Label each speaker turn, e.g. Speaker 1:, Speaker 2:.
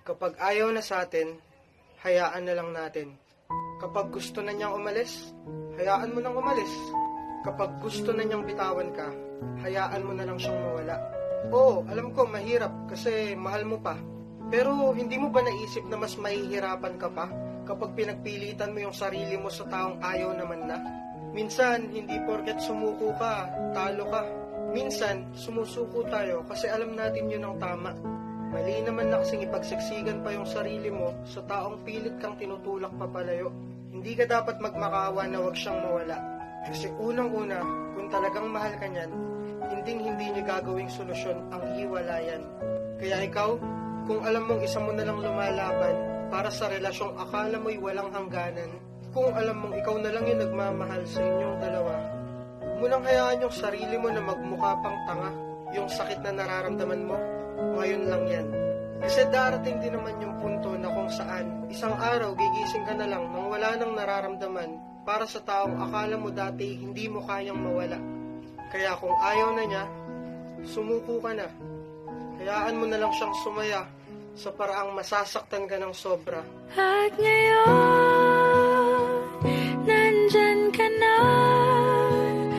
Speaker 1: Kapag ayaw na sa atin, hayaan na lang natin. Kapag gusto na niyang umalis, hayaan mo nang umalis. Kapag gusto na niyang bitawan ka, hayaan mo na lang siyang mawala. Oo, alam ko mahirap kasi mahal mo pa. Pero hindi mo ba naisip na mas mahihirapan ka pa kapag pinagpilitan mo yung sarili mo sa taong ayaw naman na? Minsan, hindi porket sumuko ka, talo ka. Minsan, sumusuko tayo kasi alam natin yun ang tama. Mali naman na kasing ipagsiksikan pa yung sarili mo sa taong pilit kang tinutulak papalayo. Hindi ka dapat magmakawa na wag siyang mawala. Kasi unang-una, kung talagang mahal ka niyan, hindi niya gagawing solusyon ang hiwalayan. Kaya ikaw, kung alam mong isa mo na lang lumalaban para sa relasyong akala mo'y walang hangganan, kung alam mong ikaw na lang yung nagmamahal sa inyong dalawa, huwag mo nang hayaan yung sarili mo na magmukha pang tanga. Yung sakit na nararamdaman mo, ngayon lang yan. Kasi darating din naman yung punto na kung saan isang araw gigising ka na lang nang wala nang nararamdaman para sa taong akala mo dati hindi mo kayang mawala. Kaya kung ayaw na niya, sumuko ka na. Hayaan mo na lang siyang sumaya sa paraang masasaktan ka ng sobra.
Speaker 2: At ngayon,